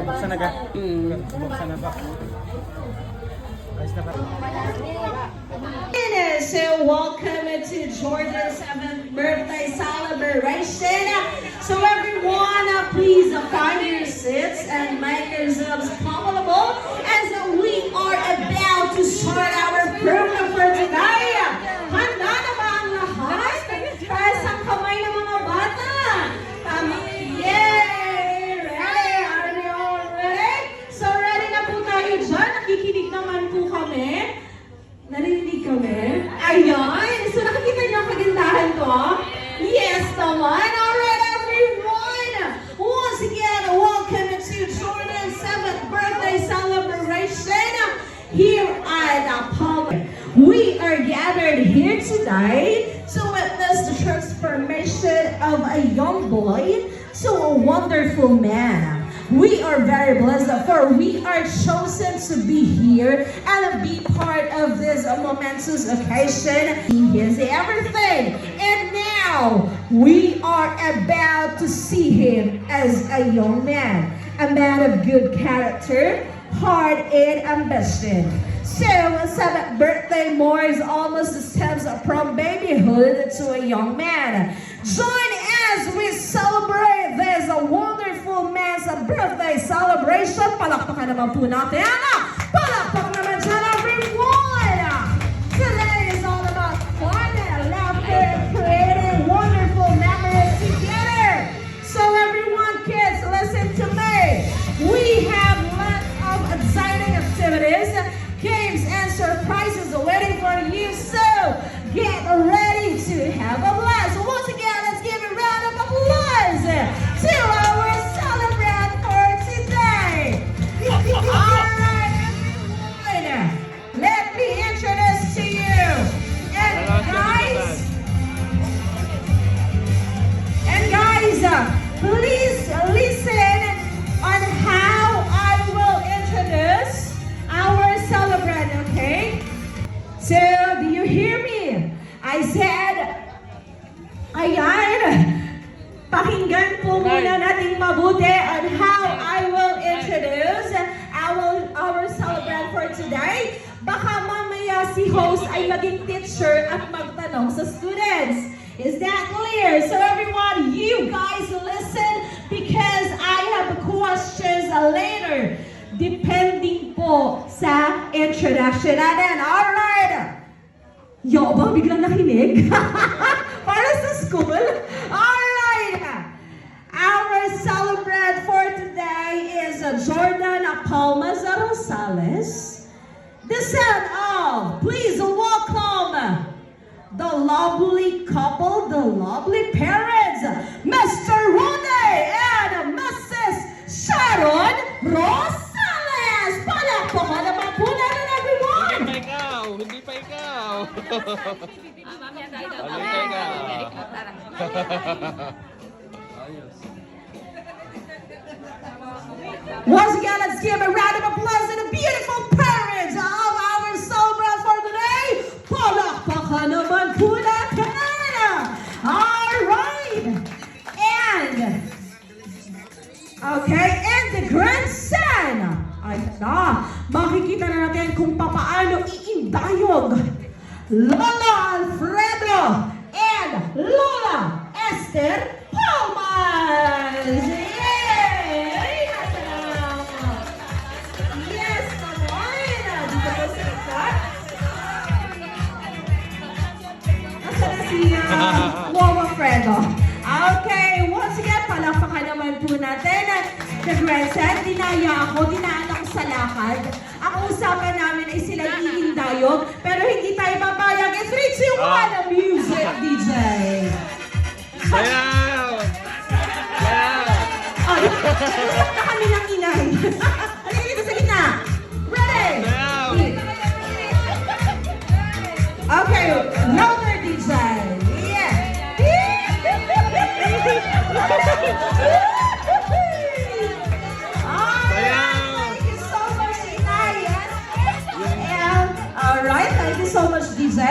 Buksan na ka. Buksan na ba? Ayos na ka. So welcome to Jordan's 7th birthday celebration. So everyone, please find your seats and make yourselves comfortable as we are about to start our program for today. Handa na ba ang lahat? Taas ang kamay ng mga bata. Tama. Yay! Ready? Are you all ready? So ready na po tayo dyan. Nakikinig naman po kami. Narinig kami? Ayan! So nakikita niyo ang kagandahan ko? Yes naman! Alright everyone! Once again, welcome to Jordan's 7th birthday celebration here at Apollo. We are gathered here today to witness the transformation of a young boy to a wonderful man. We are very blessed for we are chosen to be here and be part of this momentous occasion. He is everything. And now we are about to see him as a young man, a man of good character, heart, and ambition. So, 7th birthday more is almost the steps from babyhood to a young man. Join as we celebrate this wonderful man's birthday celebration. Palakpakan naman po natin. Palakpak naman dyan, everyone! Today is all about fun and laughter and creating wonderful memories together. So everyone, kids, listen to me. We have lots of exciting activities, games, and surprises waiting for you. So get ready to have a blast. Once again, let's give a round of applause to our celebrant for today. All right, everyone, let me introduce to you. And guys, please listen on how I will introduce our celebrant, okay? So, do you hear me? I said, ayan, pakinggan po muna natin mabuti on how I will introduce our celebrant for today. Baka mamaya si host ay maging teacher at magtanong sa students. Is that clear? So everyone, you guys listen because I have questions later. Depending po sa introduction natin. Alright! Yo, ba biglang nakinig? Para sa school? Alright! Our celebrant for today is Jordan Palmas Rosales, the son of, please welcome, the lovely couple, the lovely parents, Mr. Rode and Mrs. Sharon Rosales! Palakpakan naman po natin, everyone! Hindi pa ikaw! Hindi pa ikaw! Once again, let's give a round of applause to the beautiful parents of our celebrant for today. Palakpakan naman po natin! Alright! And the grandson! Ay na, makikita na natin kung papaano iindayog Lola Alfredo and Lola Esther Palmas! Yay! Yes, naman! Dito po sa likod. Nasaan na si Lola Alfredo? Okay, once again, palakpakan naman po natin the grandson. Dinaya ako, dinaan ako sa lakad. Ang usapan namin ay sila iindayog, pero hindi tayo papayag. 3, 2, 1, music, DJ! Sayaw! Sayaw! Oh, nag-usap na kami ng inay. Halika dito sa gitna. Ready? Sayaw! Okay, louder, DJ. Yeah. Thank you so much, Inay. And, alright, thank you so much, DJ.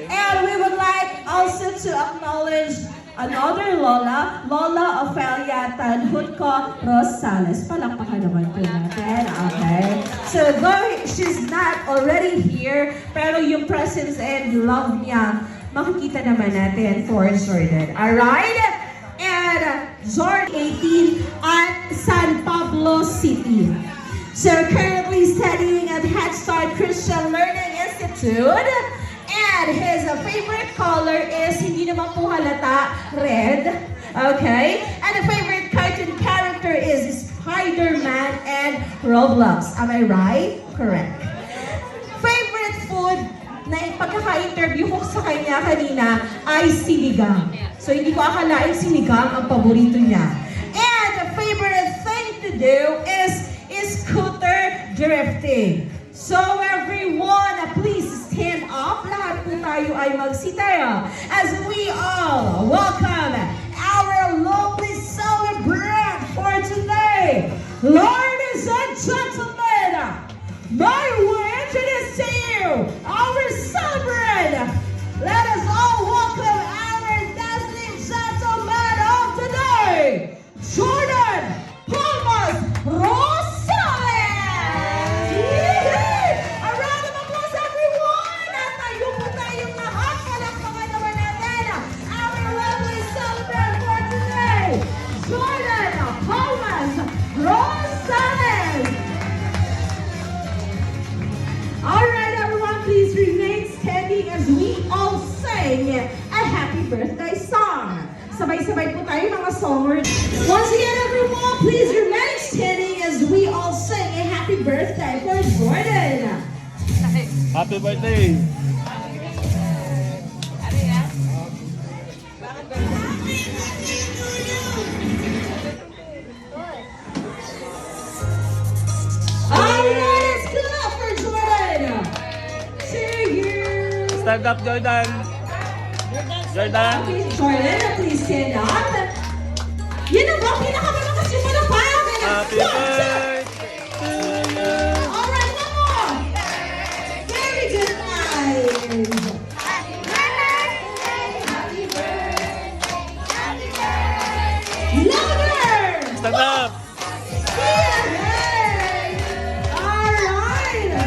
And we would like also to acknowledge another Lola, Lola Ofelia Tanhutco Rosales. Palakpakan naman po natin. Okay. So though she's not already here, pero yung presence and love niya, makikita naman natin for Jordan. Alright? And Jordan 18 at San Pablo City. So currently studying at Head Start Christian Learning Institute. And his favorite color is, hindi naman po halata, red. Okay? And the favorite cartoon character is Spider-Man and Roblox. Am I right? Correct. Favorite food na pagkaka-interview ko sa kanya kanina ay sinigang. So hindi ko akalain sinigang ang paborito niya. And the favorite thing to do is scooter drifting. So everyone, please stand up. Lahat po tayo ay magsitayo as we all welcome our lovely celebrant for today. Ladies and gentlemen, may we introduce to you our celebrant. Let us all welcome our dazzling gentleman of today, Jordan Thomas Rosales. A round of applause, everyone! At tayo po tayong lahat. Palakpakan naman natin our lovely celebrant for today, Jordan Thomas Rosales. Alright, everyone, please remain standing as we all sing a happy birthday song. Sabay-sabay po tayo mga songers. Once again, everyone, please remain standing as we all sing a happy birthday for Jordan. Happy birthday! Alright, let's clap for Jordan. Cheers. Stand up, Jordan! Jordan! Please, Jordan, please stand up. Yun na ba? Pinakamalakas yung palakpakan. Happy birthday to you! Alright, one more. Very good, guys. Louder! Stand up! Yay! Alright.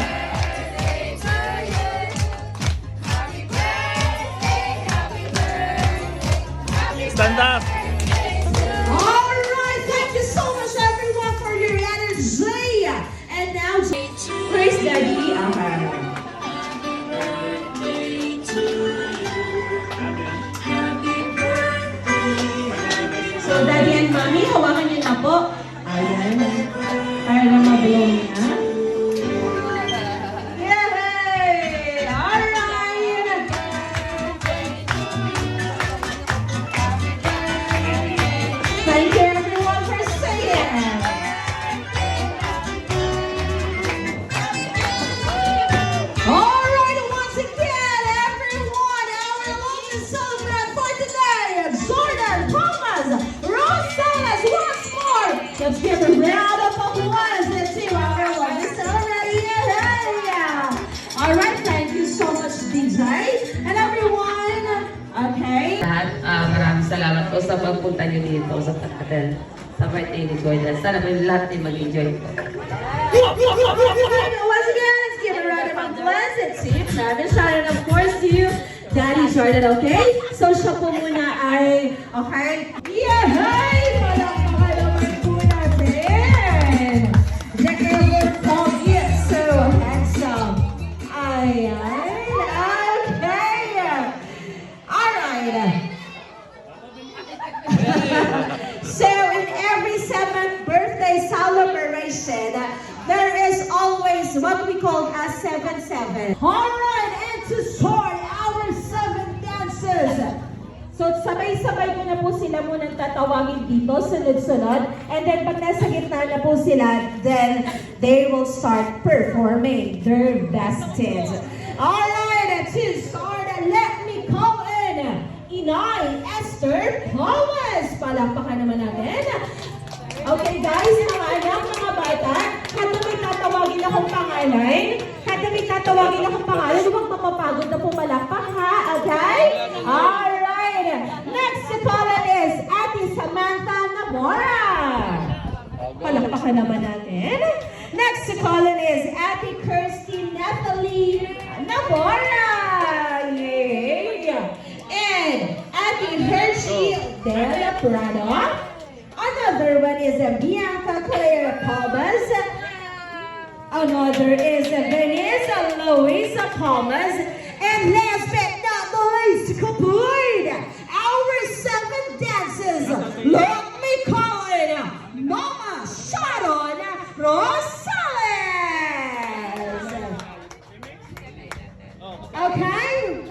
Stand up! Alright, thank you so much everyone for your energy. And now, praise Daddy. So, Daddy and Mommy, hawakan niyo na po. Ayan. Para na mag-blow niya. Yay! Alright! Thank you everyone for staying. Alright, once again, everyone, our lovely celebrant for today, Jordan Thomas Rosales, once more. Let's give a round of applause to our lovely celebrant. Yeah. Alright, thank you so much, DJ. And everyone, okay. Lahat, maraming salamat po sa pagpunta niyo dito sa pag-attend sa birthday ni Jordan. Sana may lahat din mag-enjoy po. Once again, let's give a round of applause and see Travis Sharon, and of course to you, Daddy Jordan, okay? So siya po muna ay, okay? Yeah, hey! Palakpakan naman po natin! Check out your pogi, so handsome. Ayan, okay! Alright. So in every 7th birthday celebration, there is always what we call a 7-7. Alright, and to start our 7 dances. So sabay-sabay ko na po sila munang tatawagin dito, sunod-sunod. And then pag nasa gitna na po sila, then they will start performing their best dance. Alright, to start, let me call in Inay Esther Thomas. Palakpakan naman natin. Okay guys, mga anak, mga bata, kada may tatawagin akong pangalan, huwag mapapagod na pumalakpak ha, okay? Alright, Next to call in is Ate Samantha Namora. Palakpakan naman natin. Next to call in is Ate Kirsty Natalie Namora. Yay! And Ate Hershey Della Prado. Another one is Bianca Claire Palmas. Another is Vanessa Louisa Palmas. And last but not the least, Kapoid, our 7 dancers. Let me call it Mama Sharon Rosales. Okay?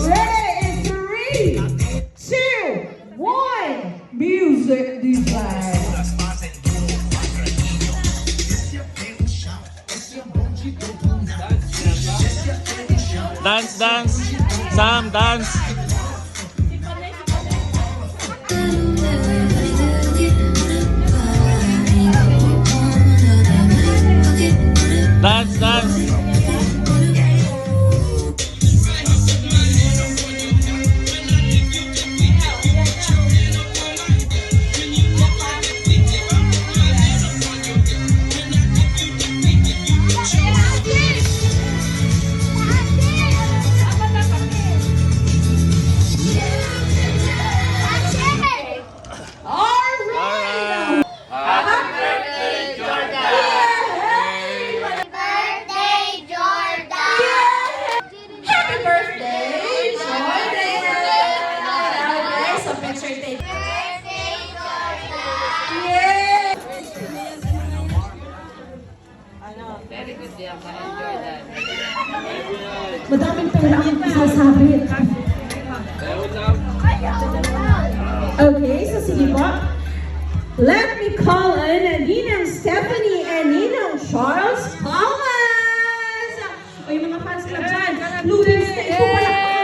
Ready in 3, 2, 1. Music design. Dance, dance. Sam, dance. Dance, dance. Happy birthday, Jordan! Okay, so picture tape. Yay! Very good job, Jordan. Madaming pera ang masasabit. Okay, so sige po. Let me call in Ninang Stephanie and Ninang Charles Palmas. O yung mga fans club dyan, Lubins na ito palakpakan mo.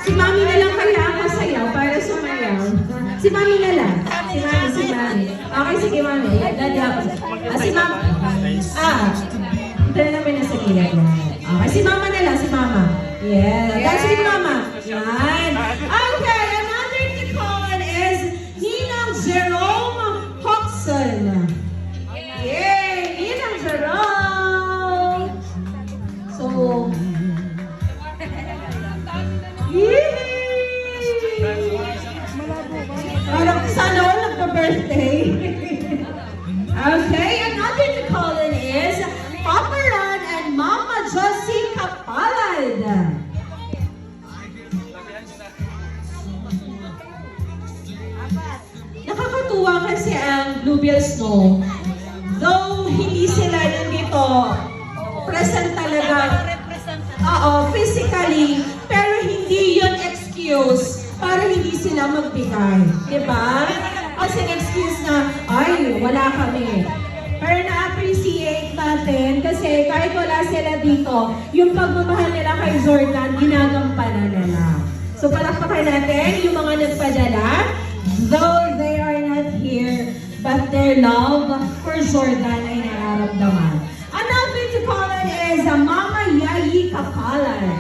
Si Mami na lang kaya ang masayaw para sumayaw. Si Mami na lang. Si Mami. Okay, sige Mami. Daddy ako. Si Mama. Ito na naman nasa gilid. Okay, si Mama na lang. Si Mama. Yeah. That's si Mama. Yan. Okay, another to call in is Ninang Jerome Hoxon. Yay! Ninang Jerome! So, parang sana all nagpa-birthday. Okay, another to call in is Papa Ron and Mama Josie Kapalad. Nakakatuwa kasi ang Bluebells, no? Though hindi sila nandito, present talaga. Oo, physically, pero hindi yun excuse para hindi sila magbigay. Diba? Kasi excuse na, ay, wala kami. Pero na-appreciate natin kasi kahit wala sila dito, yung pagmamahal nila kay Jordan, ginagampanan nila. So palakpakan natin yung mga nagpadala, though they are not here, but their love for Jordan ay nararamdaman. Another to call it is Mama Yayi Kapalan.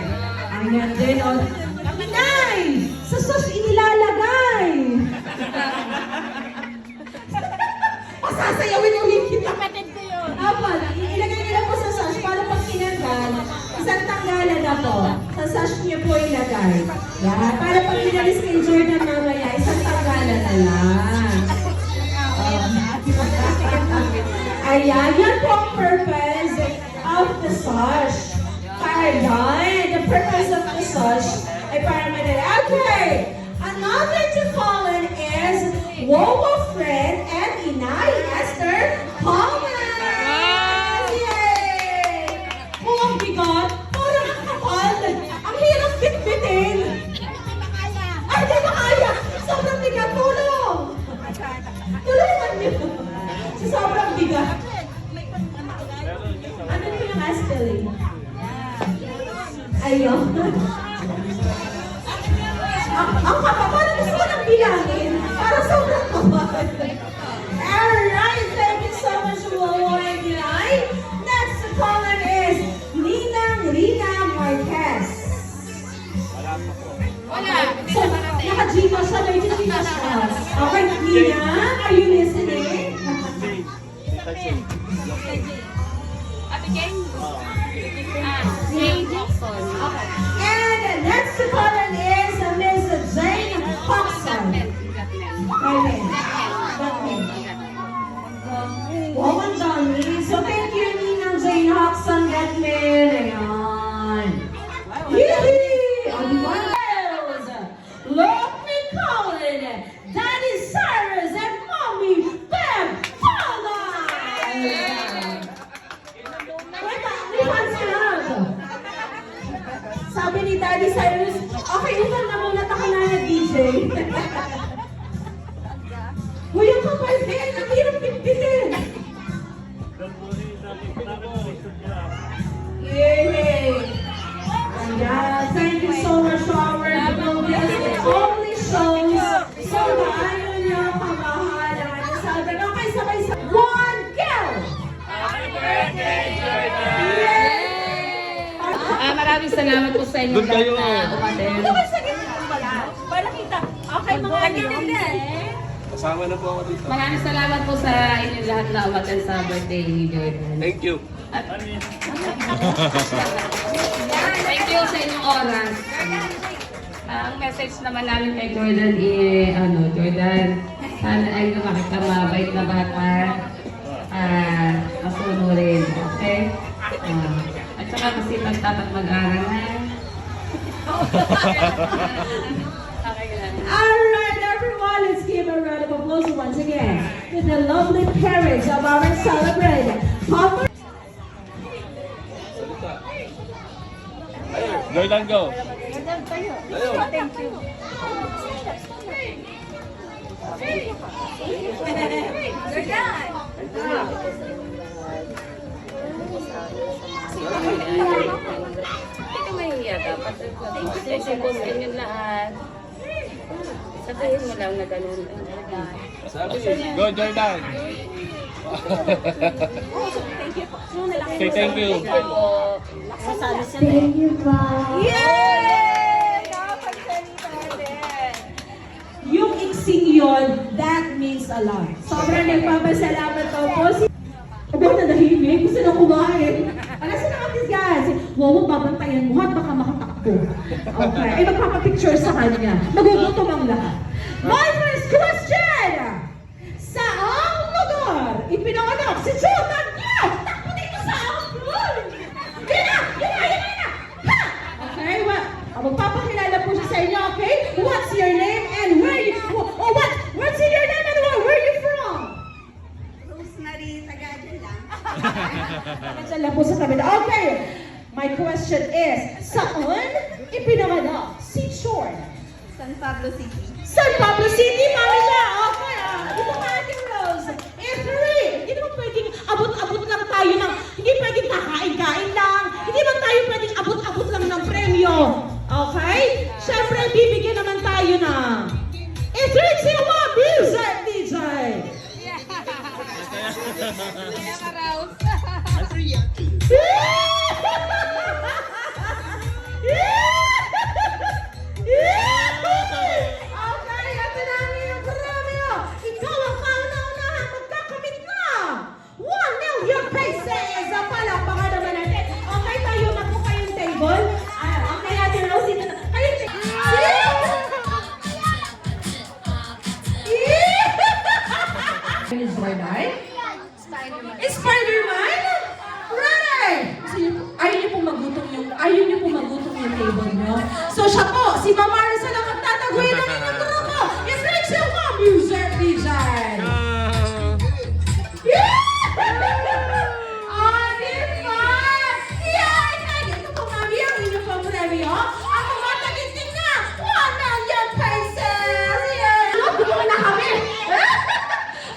Ayan din, o. Inay! Sa sauce inilalagay! Pasasayawin yung higit. Kapatid ko yun. Apo, ilagay nila po sa sauce para pag kinanggal, isang tanggalan na po. Sa sauce niyo po ilagay. Yan, para pag inalis kay Jordan mamaya, isang tanggalan na lang. Ayan, yan po ang purpose of the sauce. Para yan, the purpose of the sauce ay para madali. Okay, another to call in is Wowo Fred and Inay Esther Palmas. Yay! Oh, ang bigat. Parang ang kapal. Ang hirap bitbitin. Ay, di makaya. Sobrang bigat. Tulong. Tulungan niyo. Sa sobrang bigat. Daddy Cyrus and Mommy Beb Paula! Wait, may fans ka lang. Sabi ni Daddy Cyrus, okay, utang na muna ako na DJ. Uy, yung kapal din, ang hirap pitpitin. Yay! Yeah, thank you so much to our Builders. It only shows so maayon niyo kamahalan. Sabi, okay, sabay-sabay. One, go! Happy birthday, Jordan! Yay! Maraming salamat po sa inyo Doon kayo. na umaten. Ito ba sa gitna pala? Para kita. Okay, mga Kasama na po ako dito. Maraming salamat po sa inyo lahat na umaten sa birthday ni Jordan. Thank you. Thank you sa inyong oras. Ang message naman namin kay Jordan Jordan, sana ay lumaki ka mabait na bata, masunurin, okay? At saka masipag dapat mag-aral na. Alright, everyone, let's give a round of applause once again to the lovely parents of our celebrant. Papa. Jordan, go! Thank you. Hindi ka mahihiya dapat. Sisimusin yun lahat. Sabihin mo lang na ganun. Go, Jordan! Say thank you. Thank you, Mom. Yay! Yung iksing yun, that means a lot. Sobrang nagpapasalamat ko po si... Sabi ko na nahimik, gusto na kumain. Alam sa naman this guys, wow, babantayan mo at baka makatakbo. Okay, ay magpapapicture sa kanya. Nagugutom ang lahat. My first question! Saang lugar ipinanganak si Jordan Niyo? Takbo dito sa outdoor! Yan na! Ha! Okay, magpapakilala po siya sa inyo, okay? What's your name and where you... What's your name and where you from? Rosemary, taga-dyan lang. Diyan lang po sa tabi na. Okay, my question is, saan ipinanganak si Jordan? San Pablo City. San Pablo City, mami siya! Okay, dito ka Ate Rose. Hindi naman pwedeng abot-abot lang tayo ng, hindi pwedeng kakain-kain lang, hindi naman tayo pwedeng abot-abot lang ng premyo. Okay? Siyempre, bibigyan naman tayo ng I-3, 2, 1, music, DJ! Okay, ito na ang iyong premyo. Ikaw ang kauna-unahan magkakamit na 1 million pesos. Palakpakan naman natin. Okay, tayo na po kayong table. Okay, Ate Rose, dito na. Kayong table. Spider-Man? Spider-Man? Ready! Ayaw niyo po magutom yung table niyo. So siya po, si Mama Marisa lang ang tataguin ng inyong grupo. It's Rachel Mo, Music DJ! Yeah! Oh, di ba? Yeah! Ito po, Mami, ang inyong pang premyo. Ang kumatagintin na 1 million pesos! Yeah! Gusto na kami!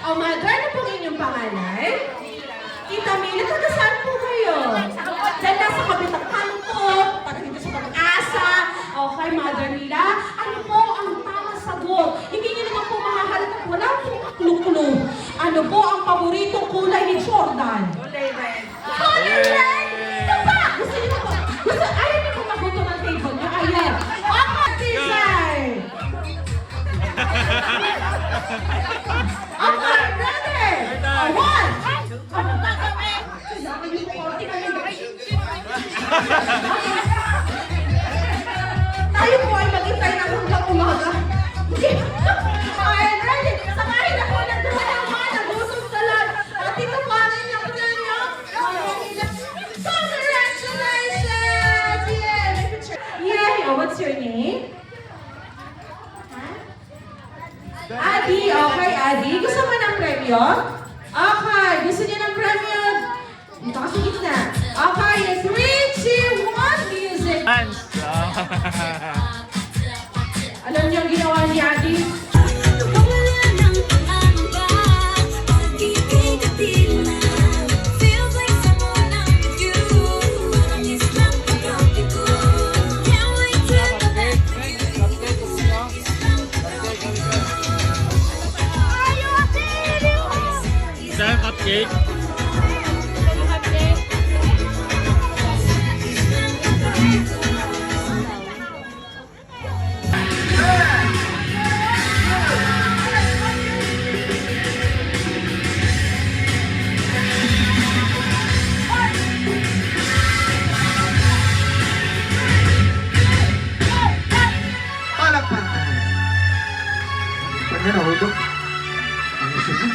Oh, Mother, ano pong inyong pangalan? Tita Mila, taga saan po kayo? Diyan lang sa kabitang kanto, taga dito sa pag-asa. Okay, Mother Mila, ano po ang tamang sagot? Hindi niyo naman po makahalata, wala pong kaklo-klo. Ano po ang paboritong kulay ni Jordan? Kulay red. Kulay red! Ito ba? Gusto niyo po? Ayaw niyo po maguto ng table niyo? Ayan. Okay, design! Okay, ready? One! Tayo po ay mag-intay ng hanggang umaga. Okay, ready? Samahin ako ng drama, nagusog sa lahat. At ito po ang inyong premyo. Congratulations! Yay! Yay! Oh, what's your name? Huh? Adi, okay, Adi. Gusto mo ng premyo? Okay, gusto niyo ng premyo? Dito ka sa gitna. Okay, 3, 2, 1, music! Dance! Alam niyo ang ginawa ni Adi? Saan cupcake? Palakpakan. Pag yan, nahulog. Ang isa mo.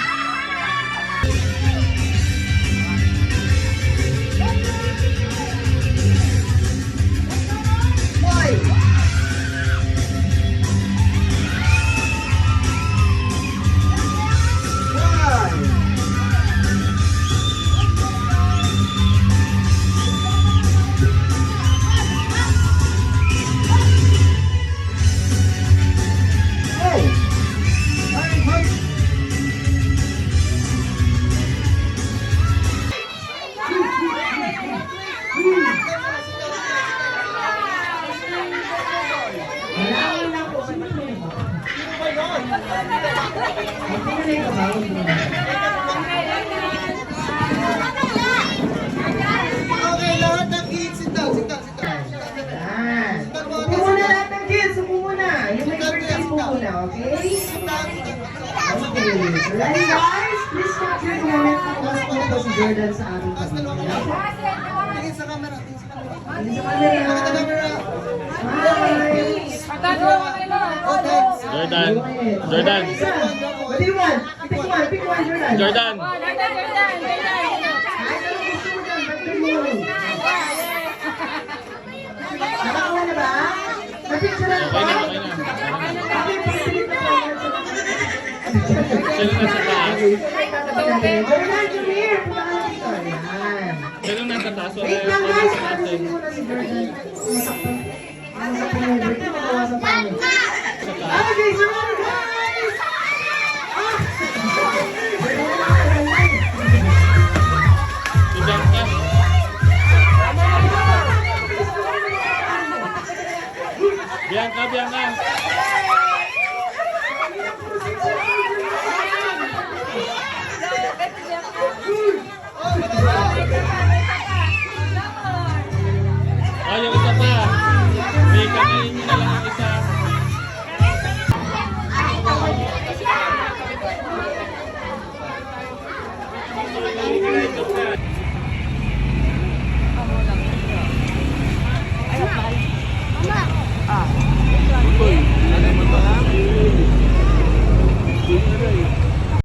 Okay, lahat ng kids, sit down, sit down, sit down. Yan. Upo muna lahat ng kids. Upo muna. Yung may birthday po muna, okay? Okay. So ready guys? Please capture the moment na pumasok na po si Jordan sa aming pamilya. Tingin sa camera, tingin sa camera. Hindi sa camera. Tingin sa camera. Hi! Jordan. Jordan. What do you want? Pick one, Jordan. Jordan. Kahit anong gusto mo dyan, birthday mo. Nakakuha na ba? Napicturean Okay ba? na, okay na. Okay, pagpilit na po. Sino nasa taas? Jordan, come here. Punta ka na dito. Ayan. Sino nasa taas? Wala Wait yung lang nasa guys, taas paano natin. hindi mo na si Jordan? Masaktan. Masaktan yung birthday, makawasan pa niya. Okay, so ready guys?